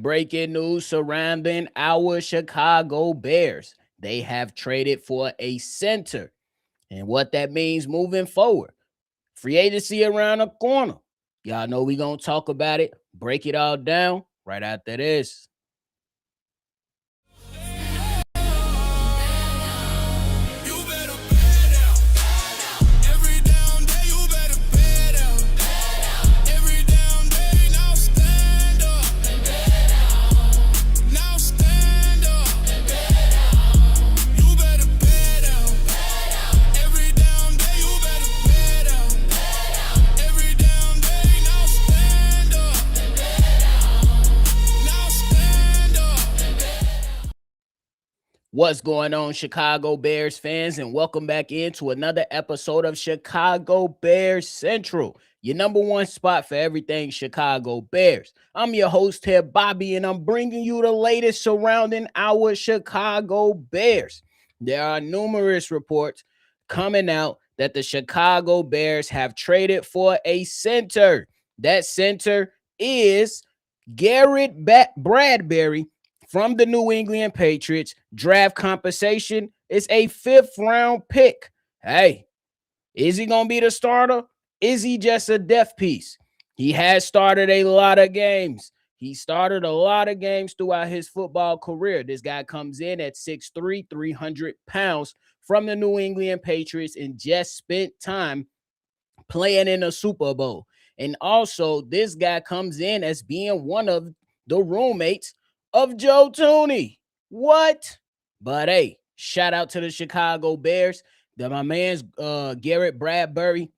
have breaking news surrounding our Chicago Bears. They have traded for a center, and what that means moving forward. Free agency around the corner. Y'all know we gonna talk about it, break it all down right after this. What's going on, Chicago Bears fans, and welcome back into another episode of Chicago Bears Central, your number one spot for everything Chicago Bears. I'm your host here, Bobby, and I'm bringing you the latest surrounding our Chicago Bears. There are numerous reports coming out that the Chicago Bears have traded for a center. That center is Garrett Bradbury from the New England Patriots. Draft compensation is a 5th round pick. Hey, is he going to be the starter? Is he just a depth piece? He has started a lot of games. He started a lot of games throughout his football career. This guy comes in at 6'3", 300 pounds from the New England Patriots and just spent time playing in a Super Bowl. And also, this guy comes in as being one of the roommates of Joe Thuney. What? But hey, shout out to the Chicago Bears. My man's Garrett Bradbury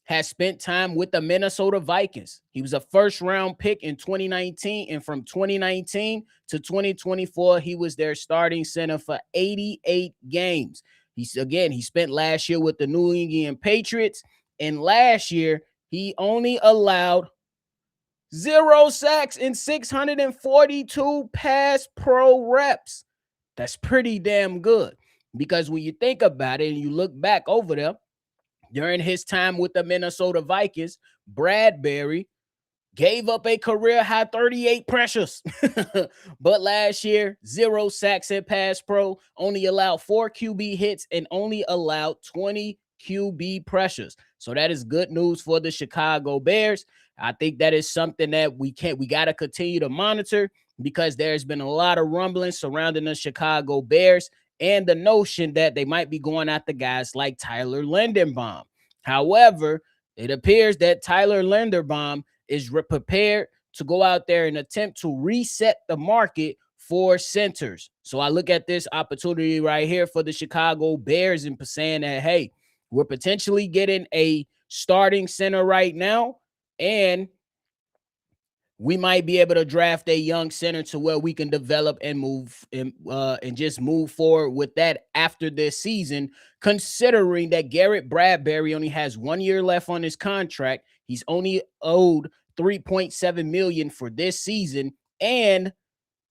has spent time with the Minnesota Vikings. He was a 1st round pick in 2019, and from 2019 to 2024, he was their starting center for 88 games. He spent last year with the New England Patriots, and last year he only allowed 0 sacks and 642 pass pro reps. That's pretty damn good, because when you think about it and you look back over there, during his time with the Minnesota Vikings, Bradbury gave up a career high 38 pressures. But last year, 0 sacks and pass pro, only allowed 4 QB hits and only allowed 20 QB pressures. So that is good news for the Chicago Bears. I think that is something that we got to continue to monitor, because there's been a lot of rumblings surrounding the Chicago Bears and the notion that they might be going after guys like Tyler Linderbaum. However, it appears that Tyler Linderbaum is prepared to go out there and attempt to reset the market for centers. So I look at this opportunity right here for the Chicago Bears and saying that, hey, we're potentially getting a starting center right now, and we might be able to draft a young center to where we can develop and move and just move forward with that after this season, considering that Garrett Bradbury only has 1 year left on his contract. He's only owed $3.7 million for this season, and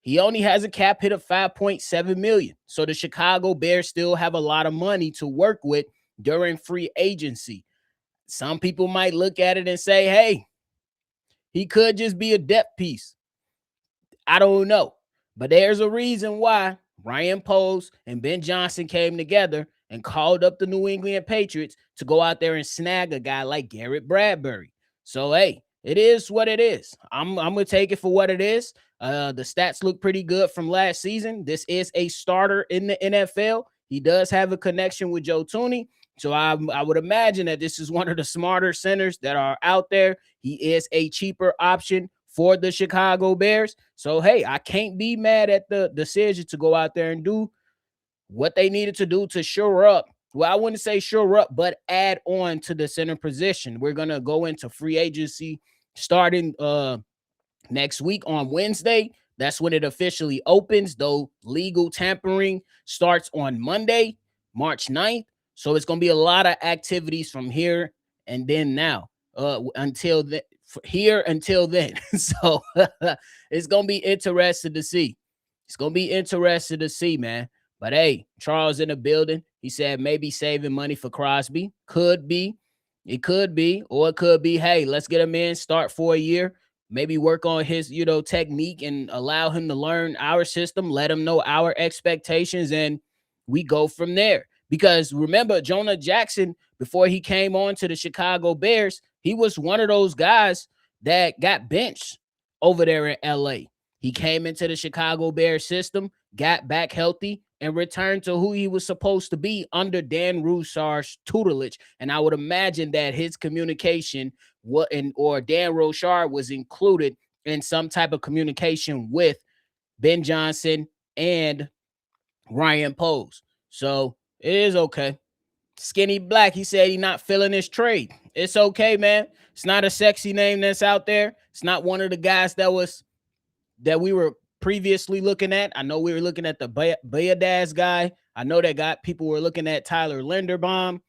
he only has a cap hit of $5.7 million. So the Chicago Bears still have a lot of money to work with during free agency. Some people might look at it and say, hey, he could just be a depth piece. I don't know. But there's a reason why Ryan Poles and Ben Johnson came together and called up the New England Patriots to go out there and snag a guy like Garrett Bradbury. So, hey, it is what it is. I'm going to take it for what it is. The stats look pretty good from last season. This is a starter in the NFL. He does have a connection with Joe Thuney. So I would imagine that this is one of the smarter centers that are out there. He is a cheaper option for the Chicago Bears. So, hey, I can't be mad at the decision to go out there and do what they needed to do to shore up. Well, I wouldn't say shore up, but add on to the center position. We're going to go into free agency starting next week on Wednesday. That's when it officially opens, though legal tampering starts on Monday, March 9th. So it's going to be a lot of activities from here and then now until then. So it's going to be interesting to see. It's going to be interesting to see, man. But hey, Charles in the building. He said maybe saving money for Crosby. Could be. It could be. Or it could be, hey, let's get him in, start for a year, maybe work on his, technique and allow him to learn our system, let him know our expectations, and we go from there. Because remember, Jonah Jackson, before he came on to the Chicago Bears, he was one of those guys that got benched over there in LA. He came into the Chicago Bears system, got back healthy, and returned to who he was supposed to be under Dan Roussard's tutelage. And I would imagine that his communication or Dan Roussard was included in some type of communication with Ben Johnson and Ryan Poles. So it is okay. Skinny Black, he said he not feeling his trade. It's okay, man. It's not a sexy name that's out there. It's not one of the guys that we were previously looking at. I know we were looking at the Bayadaz guy. I know that people were looking at Tyler Linderbaum.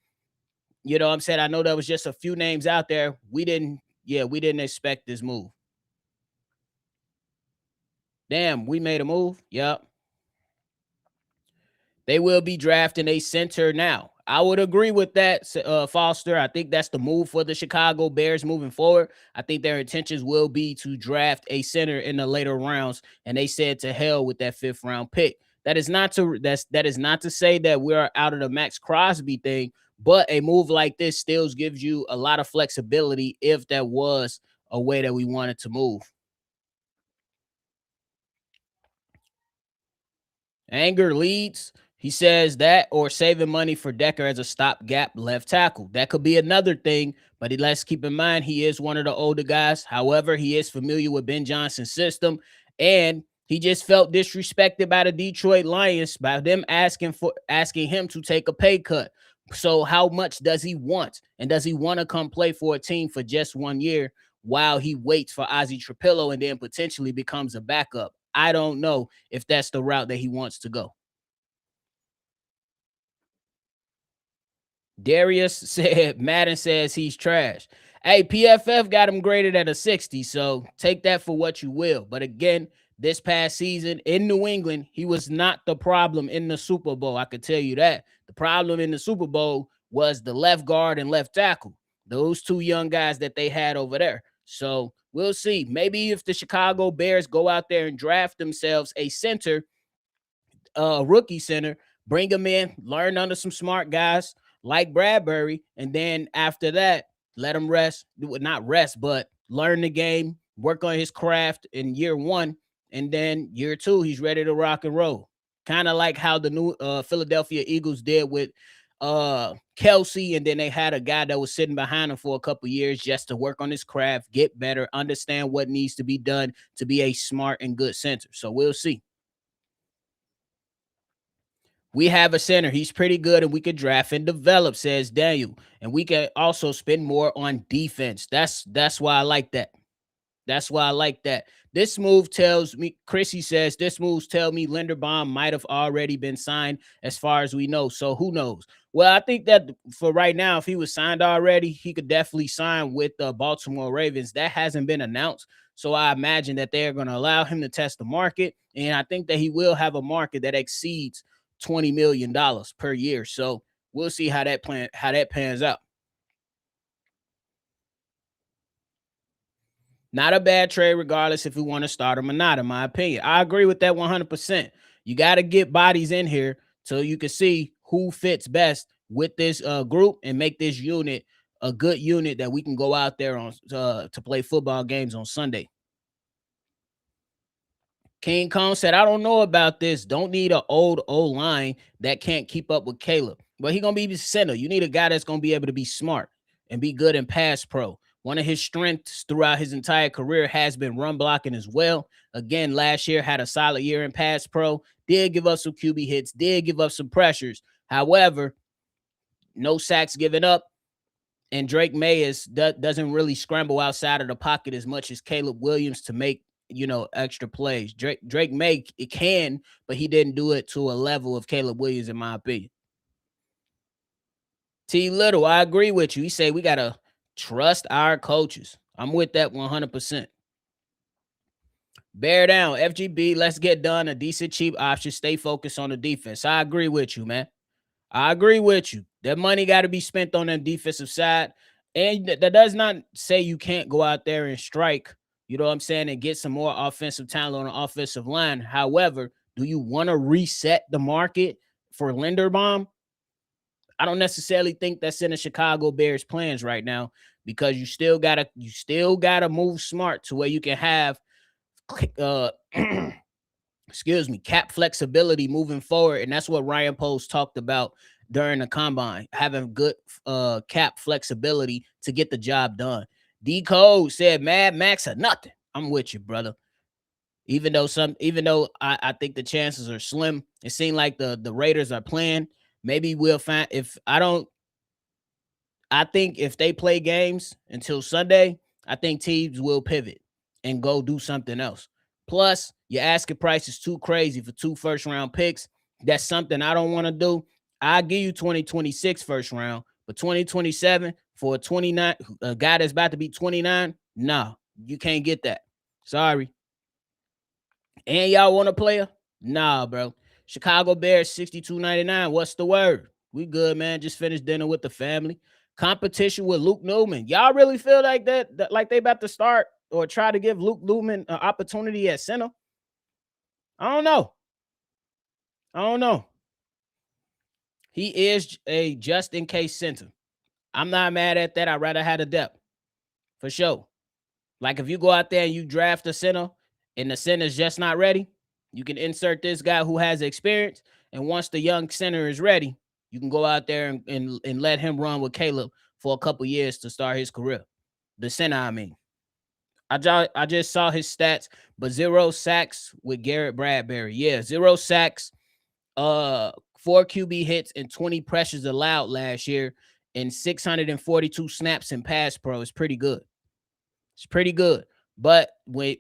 You know what I'm saying? I know there was just a few names out there. We didn't expect this move. Damn, we made a move. Yep. They will be drafting a center now. I would agree with that, Foster. I think that's the move for the Chicago Bears moving forward. I think their intentions will be to draft a center in the later rounds, and they said to hell with that 5th round pick. That is not to say that we're out of the Max Crosby thing, but a move like this still gives you a lot of flexibility if that was a way that we wanted to move. Anger leads. He says that or saving money for Decker as a stopgap left tackle. That could be another thing, but let's keep in mind he is one of the older guys. However, he is familiar with Ben Johnson's system, and he just felt disrespected by the Detroit Lions by them asking him to take a pay cut. So how much does he want? And does he want to come play for a team for just 1 year while he waits for Ozzie Trapillo and then potentially becomes a backup? I don't know if that's the route that he wants to go. Darius said Madden says he's trash. Hey, PFF got him graded at a 60, so take that for what you will. But again, this past season in New England, he was not the problem in the Super Bowl. I could tell you that. The problem in the Super Bowl was the left guard and left tackle, those two young guys that they had over there. So we'll see. Maybe if the Chicago Bears go out there and draft themselves a center, rookie center, bring him in, learn under some smart guys like Bradbury, and then after that, let him rest. Not rest, but learn the game, work on his craft in year 1, and then year 2, he's ready to rock and roll. Kind of like how the new Philadelphia Eagles did with Kelsey, and then they had a guy that was sitting behind him for a couple years just to work on his craft, get better, understand what needs to be done to be a smart and good center. So we'll see. We have a center. He's pretty good, and we could draft and develop, says Daniel. And we can also spend more on defense. That's why I like that. That's why I like that. This move tells me, Chrissy says, this moves tell me Linderbaum might have already been signed as far as we know. So who knows? Well, I think that for right now, if he was signed already, he could definitely sign with the Baltimore Ravens. That hasn't been announced. So I imagine that they're going to allow him to test the market. And I think that he will have a market that exceeds $20 million per year. So we'll see how that pans out. Not a bad trade, regardless if we want to start him or not, in my opinion. I agree with that 100%. You got to get bodies in here so you can see who fits best with this group and make this unit a good unit that we can go out there on to play football games on Sunday. King Kong said, I don't know about this. Don't need an old O-line that can't keep up with Caleb. But he's going to be the center. You need a guy that's going to be able to be smart and be good in pass pro. One of his strengths throughout his entire career has been run blocking as well. Again, last year had a solid year in pass pro. Did give up some QB hits. Did give up some pressures. However, no sacks given up. And Drake May doesn't really scramble outside of the pocket as much as Caleb Williams to make extra plays. Drake May it can, but he didn't do it to a level of Caleb Williams, in my opinion. T Little, I agree with you. He said we gotta trust our coaches. I'm with that 100%. Bear down, FGB. Let's get done. A decent, cheap option. Stay focused on the defense. I agree with you, man. I agree with you. That money got to be spent on the defensive side. And that does not say you can't go out there and strike, you know what I'm saying, and get some more offensive talent on the offensive line. However, do you want to reset the market for Linderbaum? I don't necessarily think that's in the Chicago Bears plans right now, because you still gotta move smart to where you can have excuse me, cap flexibility moving forward. And that's what Ryan Post talked about during the combine, having good cap flexibility to get the job done. D Code said Mad Max or nothing. I'm with you, brother. Even though I think the chances are slim, it seemed like the Raiders are playing. Maybe we'll find, I think if they play games until Sunday, I think teams will pivot and go do something else. Plus, your asking price is too crazy for 2 first-round picks. That's something I don't want to do. I'll give you 2026 first round, but 2027 for a guy that's about to be 29, no, you can't get that. Sorry. And y'all want a player? Nah, bro. Chicago Bears 62.99. What's the word? We good, man. Just finished dinner with the family. Competition with Luke Newman. Y'all really feel like that like they about to start or try to give Luke Newman an opportunity at center? I don't know. He is a just in case center. I'm not mad at that. I'd rather have the depth for sure. Like if you go out there and you draft a center and the center's just not ready, you can insert this guy who has experience. And once the young center is ready, you can go out there and let him run with Caleb for a couple years to start his career. The center, I mean. I just saw his stats, but 0 sacks with Garrett Bradbury. Yeah, 0 sacks, 4 QB hits, and 20 pressures allowed last year, and 642 snaps in pass pro is pretty good. It's pretty good. But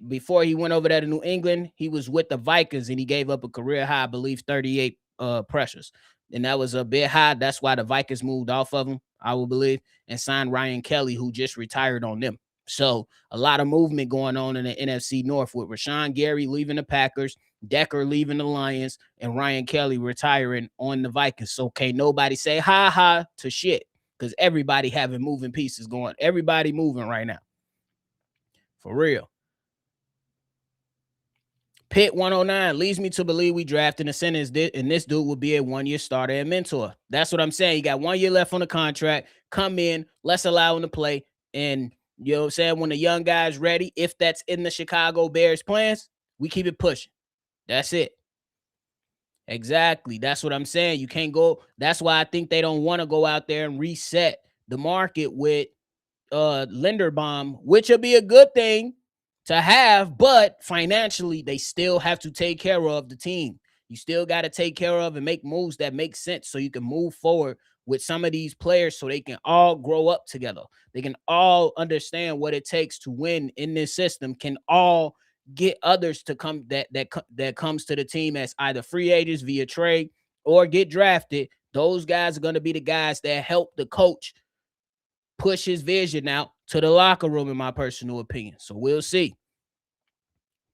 before he went over there to New England, he was with the Vikings and he gave up a career high, I believe, 38 pressures. And that was a bit high. That's why the Vikings moved off of him, I will believe, and signed Ryan Kelly, who just retired on them. So a lot of movement going on in the NFC North with Rashawn Gary leaving the Packers, Decker leaving the Lions, and Ryan Kelly retiring on the Vikings. So can't nobody say ha ha to shit, because everybody having moving pieces going. Everybody moving right now. For real. Pitt 109 leads me to believe we drafting a center, and this dude will be a 1-year starter and mentor. That's what I'm saying. You got 1 year left on the contract. Come in, let's allow him to play. And you know what I'm saying? When the young guy's ready, if that's in the Chicago Bears plans, we keep it pushing. That's it. Exactly. That's what I'm saying. You can't go. That's why I think they don't want to go out there and reset the market with Linderbaum, which will be a good thing to have, but financially they still have to take care of the team. You still got to take care of and make moves that make sense so you can move forward with some of these players so they can all grow up together. They can all understand what it takes to win in this system, can all get others to come that comes to the team as either free agents via trade or get drafted. Those guys are going to be the guys that help the coach push his vision out to the locker room, in my personal opinion. So we'll see.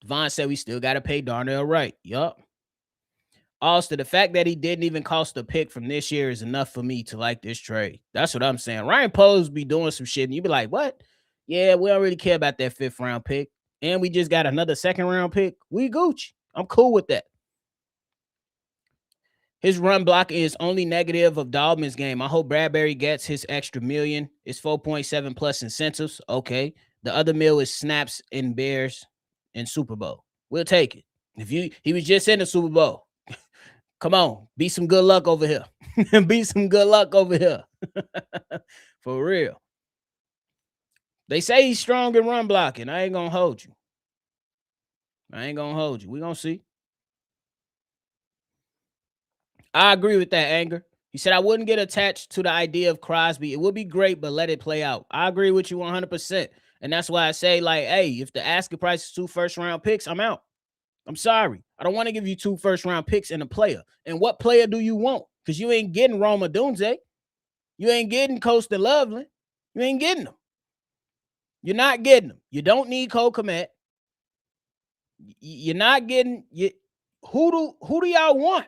Devon said we still got to pay Darnell Wright. Yup. Also, the fact that he didn't even cost a pick from this year is enough for me to like this trade. That's what I'm saying. Ryan Poles be doing some shit, and you be like, what? Yeah, we don't really care about that 5th round pick. And we just got another 2nd round pick. We Gucci. I'm cool with that. His run blocking is only negative of Dalman's game. I hope Bradbury gets his extra million. It's 4.7 plus incentives. Okay. The other meal is snaps in Bears and Super Bowl. We'll take it. He was just in the Super Bowl. Come on, be some good luck over here. Be some good luck over here. For real. They say he's strong in run blocking. I ain't gonna hold you. We gonna see. I agree with that, Anger. He said, I wouldn't get attached to the idea of Crosby. It would be great, but let it play out. I agree with you 100%. And that's why I say, like, hey, if the asking price is 2 first-round picks, I'm out. I'm sorry. I don't want to give you 2 first-round picks and a player. And what player do you want? Because you ain't getting Roma Dunze. You ain't getting Costa Loveland. You ain't getting them. You're not getting them. You don't need Cole Kmet. You're not getting who do y'all want?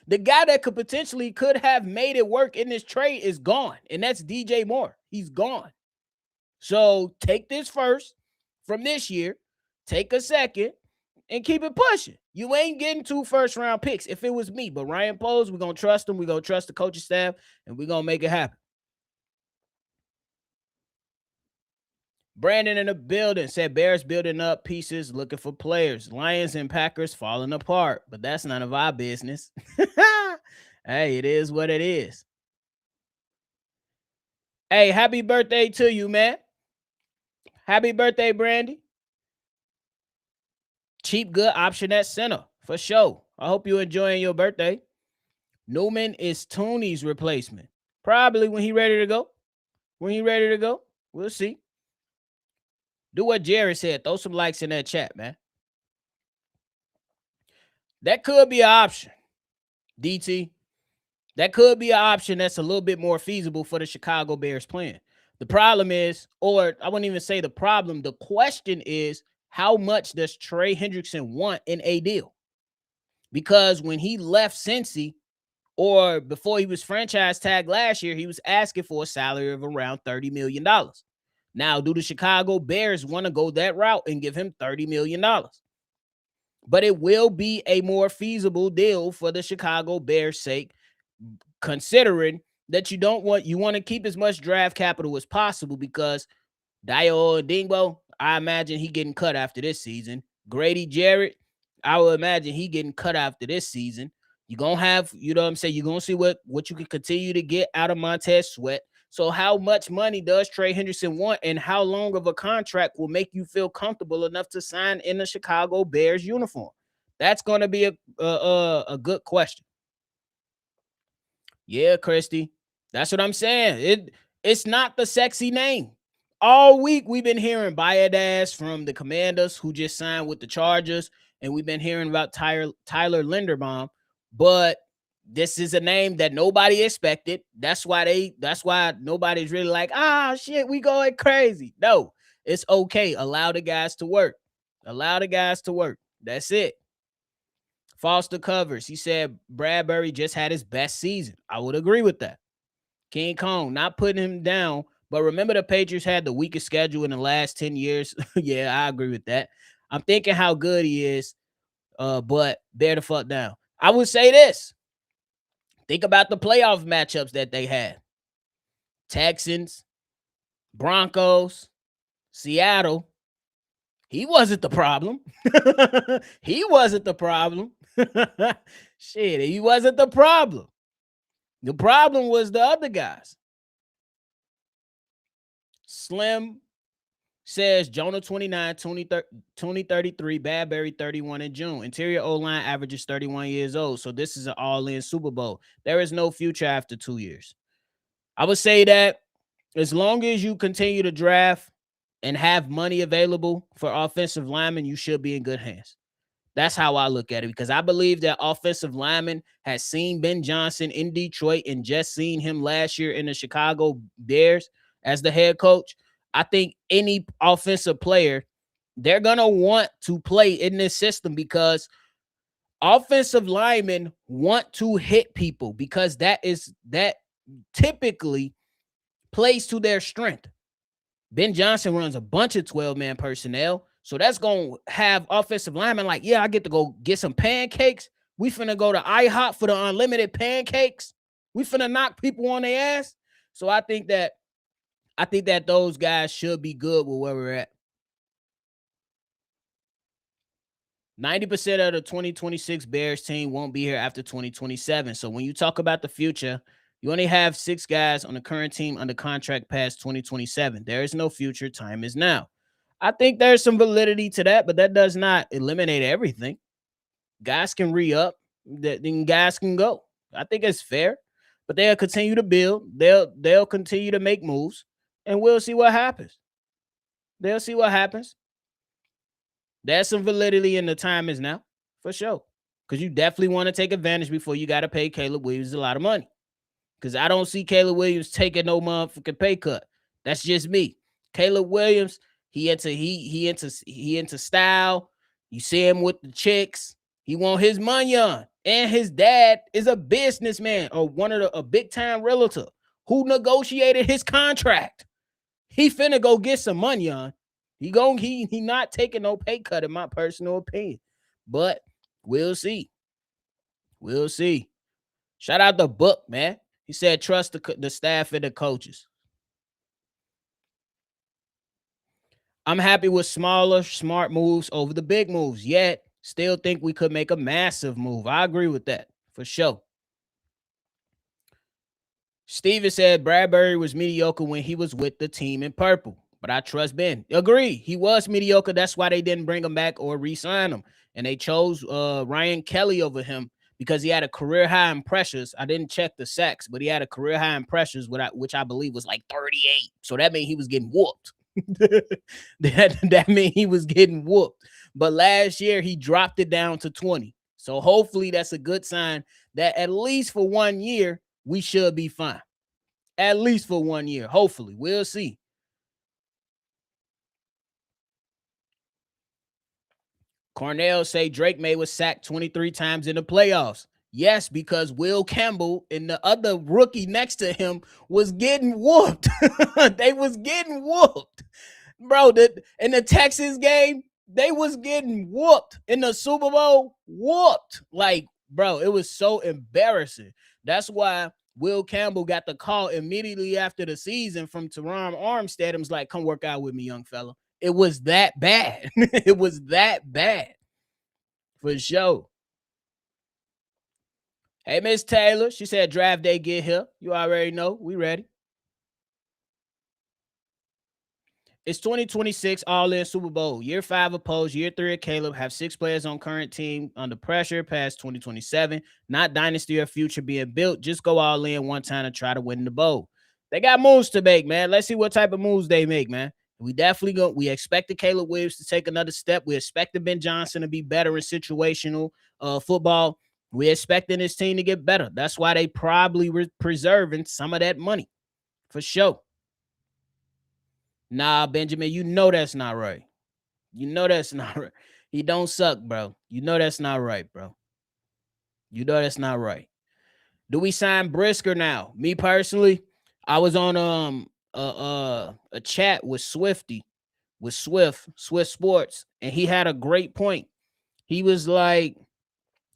The guy that could have made it work in this trade is gone, and that's DJ Moore. He's gone. So take this first, from this year, take a second, and keep it pushing. You ain't getting 2 first-round picks if it was me. But Ryan Poles, we're going to trust him. We're going to trust the coaching staff, and we're going to make it happen. Brandon in the building said Bears building up pieces, looking for players. Lions and Packers falling apart, but that's none of our business. Hey, it is what it is. Hey, happy birthday to you, man. Happy birthday, Brandy. Cheap, good option at center, for sure. I hope you're enjoying your birthday. Newman is Tooney's replacement. Probably when he ready to go. When he ready to go, we'll see. Do what Jerry said. Throw some likes in that chat, man. That could be an option, DT. That could be an option that's a little bit more feasible for the Chicago Bears plan. The problem is, or I wouldn't even say the problem, the question is, how much does Trey Hendrickson want in a deal? Because when he left Cincy, or before he was franchise tagged last year, he was asking for a salary of around $30 million. Now, do the Chicago Bears want to go that route and give him $30 million? But it will be a more feasible deal for the Chicago Bears' sake, considering that you want to keep as much draft capital as possible, because Dayo Dingbo, I imagine he getting cut after this season. Grady Jarrett, I would imagine he getting cut after this season. You're going to have, you know what I'm saying, you're going to see what you can continue to get out of Montez Sweat. So how much money does Trey Hendrickson want, and how long of a contract will make you feel comfortable enough to sign in the Chicago Bears uniform? That's going to be a good question. Yeah, Christy, that's what I'm saying. It's not the sexy name. All week we've been hearing Biadass from the Commanders, who just signed with the Chargers, and we've been hearing about Tyler Linderbaum, but this is a name that nobody expected. That's why nobody's really like, shit, we going crazy. No, it's okay. Allow the guys to work. Allow the guys to work. That's it. Foster Covers, he said Bradbury just had his best season. I would agree with that. King Kong, not putting him down, but remember the Patriots had the weakest schedule in the last 10 years. Yeah, I agree with that. I'm thinking how good he is, but bear the fuck down. I would say this. Think about the playoff matchups that they had. Texans, Broncos, Seattle. He wasn't the problem. He wasn't the problem. Shit, he wasn't the problem. The problem was the other guys. Slim says Jonah 29, Tony 33, Bradbury 31 in June. Interior O-line averages 31 years old. So this is an all-in Super Bowl. There is no future after 2 years. I would say that as long as you continue to draft and have money available for offensive linemen, you should be in good hands. That's how I look at it, because I believe that offensive lineman has seen Ben Johnson in Detroit and just seen him last year in the Chicago Bears as the head coach. I think any offensive player, they're going to want to play in this system, because offensive linemen want to hit people, because that typically plays to their strength. Ben Johnson runs a bunch of 12-man personnel. So that's going to have offensive linemen like, yeah, I get to go get some pancakes. We finna go to IHOP for the unlimited pancakes. We finna knock people on their ass. So I think that those guys should be good with where we're at. 90% of the 2026 Bears team won't be here after 2027. So when you talk about the future, you only have 6 guys on the current team under contract past 2027. There is no future. Time is now. I think there's some validity to that, but that does not eliminate everything. Guys can re-up, then guys can go. I think it's fair, but they'll continue to build. They'll continue to make moves, and we'll see what happens. They'll see what happens. There's some validity in the time is now, for sure, because you definitely want to take advantage before you got to pay Caleb Williams a lot of money, because I don't see Caleb Williams taking no motherfucking pay cut. That's just me. Caleb Williams, he into style. You see him with the chicks. He want his money on. And his dad is a businessman, or a big time realtor who negotiated his contract. He finna go get some money on. He not taking no pay cut in my personal opinion. But we'll see. We'll see. Shout out the book, man. He said trust the staff and the coaches. I'm happy with smaller, smart moves over the big moves, yet still think we could make a massive move. I agree with that for sure. Steven said Bradbury was mediocre when he was with the team in purple, but I trust Ben. Agree. He was mediocre. That's why they didn't bring him back or re-sign him. And they chose Ryan Kelly over him because he had a career high in pressures. I didn't check the sacks, but he had a career high in pressures, which I believe was like 38. So that means he was getting whooped. that meant he was getting whooped. But last year he dropped it down to 20. So hopefully that's a good sign that at least for 1 year we should be fine. At least for 1 year. Hopefully. We'll see. Cornell say Drake May was sacked 23 times in the playoffs. Yes, because Will Campbell and the other rookie next to him was getting whooped. They was getting whooped. Bro, in the Texas game, they was getting whooped. In the Super Bowl, whooped. Like, bro, it was so embarrassing. That's why Will Campbell got the call immediately after the season from Teron Armstead and was like, come work out with me, young fella. It was that bad. It was that bad. For sure. Hey, Miss Taylor. She said draft day get here. You already know. We ready. It's 2026 all-in Super Bowl. Year 5 of Pose, year 3 of Caleb. Have 6 players on current team under pressure past 2027. Not dynasty or future being built. Just go all in one time and try to win the bowl. They got moves to make, man. Let's see what type of moves they make, man. We definitely go. We expected Caleb Williams to take another step. We expected Ben Johnson to be better in situational football. We expecting this team to get better. That's why they probably were preserving some of that money. For sure. Nah, Benjamin, you know that's not right. You know that's not right. He don't suck, bro. You know that's not right, bro. You know that's not right. Do we sign Brisker now? Me personally, I was on a chat with Swift Sports, and he had a great point. He was like,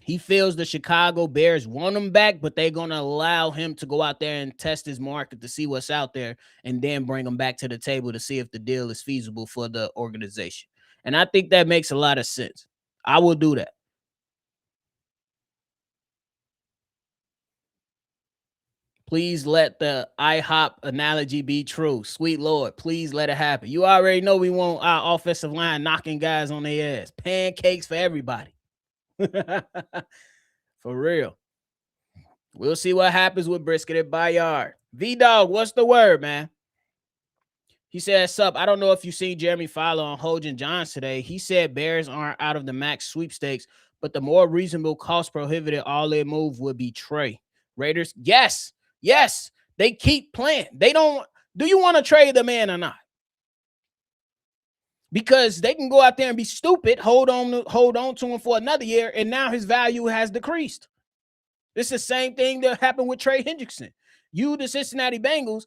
he feels the Chicago Bears want him back, but they're going to allow him to go out there and test his market to see what's out there and then bring him back to the table to see if the deal is feasible for the organization. And I think that makes a lot of sense. I will do that. Please let the IHOP analogy be true. Sweet Lord, please let it happen. You already know we want our offensive line knocking guys on their ass. Pancakes for everybody. For real. We'll see what happens with Brisket at Bayard. V-Dog, what's the word, man? He said, sup, I don't know if you seen Jeremy Fowler on Hogan Johns today. He said Bears aren't out of the max sweepstakes, but the more reasonable cost prohibited all-in move would be Trey. Raiders, yes, they keep playing. They don't. Do you want to trade the man or not? Because they can go out there and be stupid, hold on to him for another year, and now his value has decreased. It's the same thing that happened with Trey Hendrickson. You, the Cincinnati Bengals,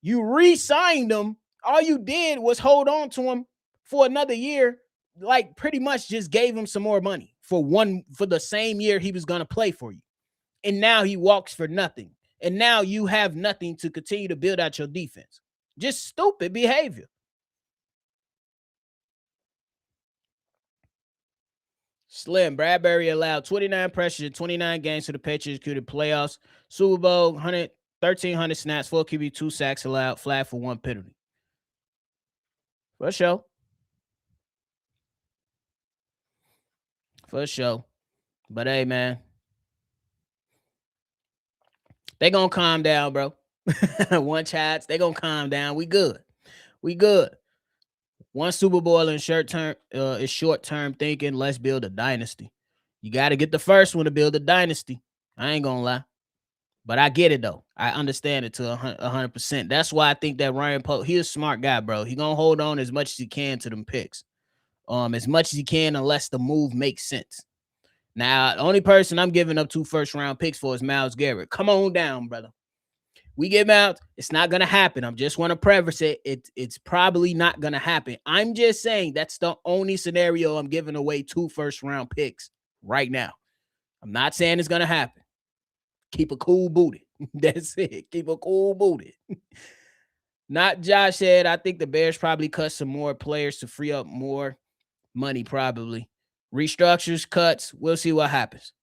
you re-signed him. All you did was hold on to him for another year, like pretty much just gave him some more money for the same year he was going to play for you. And now he walks for nothing. And now you have nothing to continue to build out your defense. Just stupid behavior. Slim, Bradbury allowed 29 pressures in 29 games to the Patriots executed playoffs. Super Bowl, 1,300 snaps, 4 QB, 2 sacks allowed, flag for 1 penalty. For sure. For sure. But hey, man. They gonna calm down, bro. One chats, they gonna calm down. We good. One Super Bowl in is short-term thinking. Let's build a dynasty. You got to get the first one to build a dynasty. I ain't gonna lie. But I get it, though. I understand it to 100%. That's why I think that Ryan Pope, he's a smart guy, bro. He gonna hold on as much as he can to them picks. As much as he can, unless the move makes sense. Now, the only person I'm giving up 2 first-round picks for is Myles Garrett. Come on down, brother. We get out. It's not going to happen. I just want to preface it. It's probably not going to happen. I'm just saying that's the only scenario I'm giving away 2 first-round picks right now. I'm not saying it's going to happen. Keep a cool booty. That's it. Keep a cool booty. Not Josh said, I think the Bears probably cut some more players to free up more money, probably. Restructures, cuts. We'll see what happens.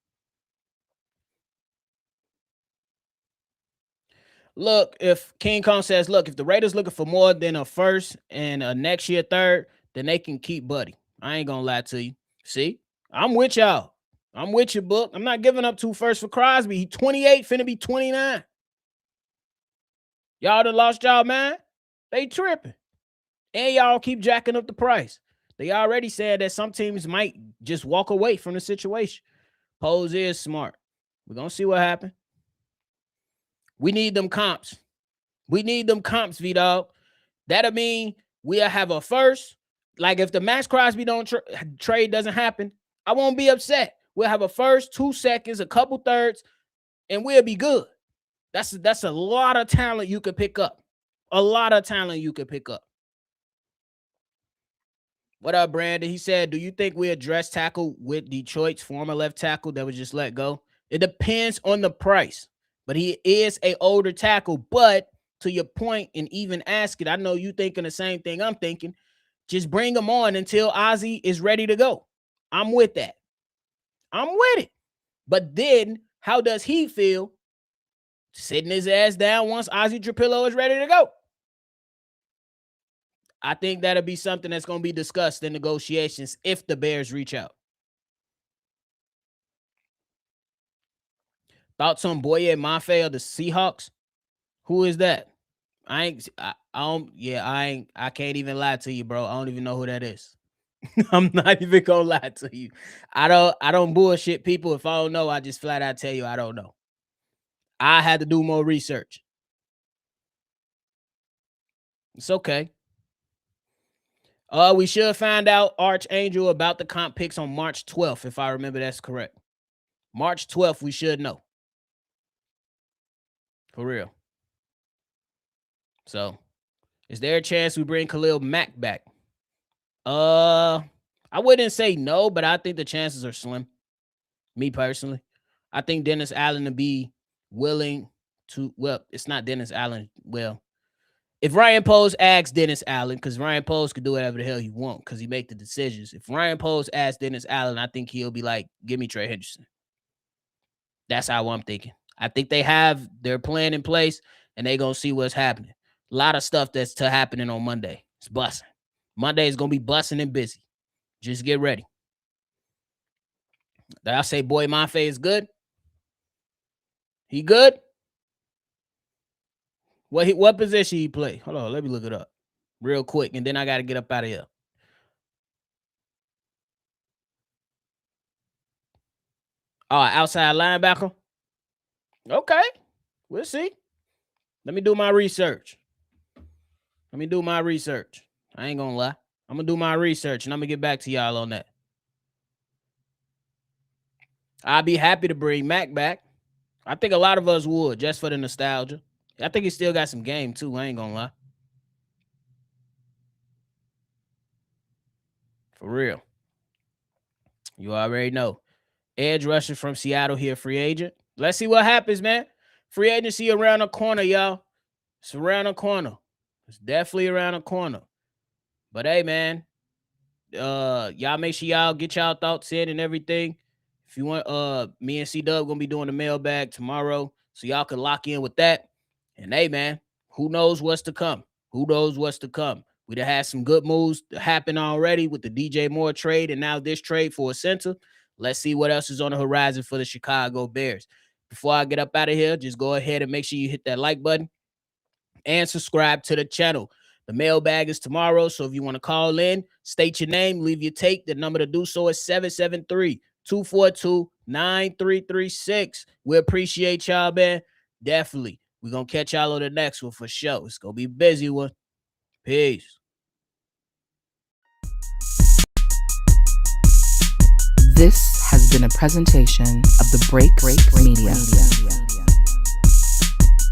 Look, if King Kong says, look, if the Raiders looking for more than a first and a next year third, then they can keep Buddy. I ain't going to lie to you. See? I'm with y'all. I'm with you, Book. I'm not giving up 2 firsts for Crosby. He 28, finna be 29. Y'all done lost y'all, man. They tripping. And y'all keep jacking up the price. They already said that some teams might just walk away from the situation. Pose is smart. We're going to see what happens. We need them comps. We need them comps, V-Dog. That'll mean we'll have a first. Like if the Max Crosby trade doesn't happen, I won't be upset. We'll have a first, 2 seconds, a couple thirds, and we'll be good. That's a lot of talent you could pick up. A lot of talent you could pick up. What up, Brandon? He said, do you think we address tackle with Detroit's former left tackle that was just let go? It depends on the price. But he is an older tackle. But to your point, and even ask it, I know you thinking the same thing I'm thinking. Just bring him on until Ozzie is ready to go. I'm with that. I'm with it. But then, how does he feel sitting his ass down once Ozzie Trapillo is ready to go? I think that'll be something that's going to be discussed in negotiations if the Bears reach out. Thoughts on Boye Mafe of the Seahawks? Who is that? I can't even lie to you, bro. I don't even know who that is. I'm not even gonna lie to you. I don't bullshit people. If I don't know, I just flat out tell you I don't know. I had to do more research. It's okay. We should find out, Archangel, about the comp picks on March 12th, if I remember that's correct. March 12th, we should know. For real. So, is there a chance we bring Khalil Mack back? I wouldn't say no, but I think the chances are slim. Me personally. I think Dennis Allen to be willing to, well, it's not Dennis Allen. Well, if Ryan Poles asks Dennis Allen, because Ryan Poles could do whatever the hell he wants because he make the decisions. If Ryan Poles asks Dennis Allen, I think he'll be like, give me Trey Henderson. That's how I'm thinking. I think they have their plan in place, and they going to see what's happening. A lot of stuff that's happening on Monday. It's busting. Monday is going to be busting and busy. Just get ready. Did I say Boye Mafe is good? He good? What position he play? Hold on, let me look it up real quick, and then I got to get up out of here. Outside linebacker? Okay, we'll see. Let me do my research. I ain't going to lie. I'm going to do my research, and I'm going to get back to y'all on that. I'd be happy to bring Mac back. I think a lot of us would, just for the nostalgia. I think he still got some game, too. I ain't going to lie. For real. You already know. Edge rusher from Seattle here, free agent. Let's see what happens, man. Free agency around the corner, y'all. It's around the corner. It's definitely around the corner. But, hey, man, y'all make sure y'all get y'all thoughts in and everything. If you want, me and C-Dub going to be doing the mailbag tomorrow, so y'all can lock in with that. And, hey, man, who knows what's to come? We done had some good moves happen already with the DJ Moore trade and now this trade for a center. Let's see what else is on the horizon for the Chicago Bears. Before I get up out of here, just go ahead and make sure you hit that like button and subscribe to the channel. The mailbag is tomorrow, so if you want to call in, state your name, leave your take. The number to do so is 773-242-9336. We appreciate y'all, man. Definitely. We're going to catch y'all on the next one for sure. It's going to be a busy one. Peace. This has been a presentation of the Break Media.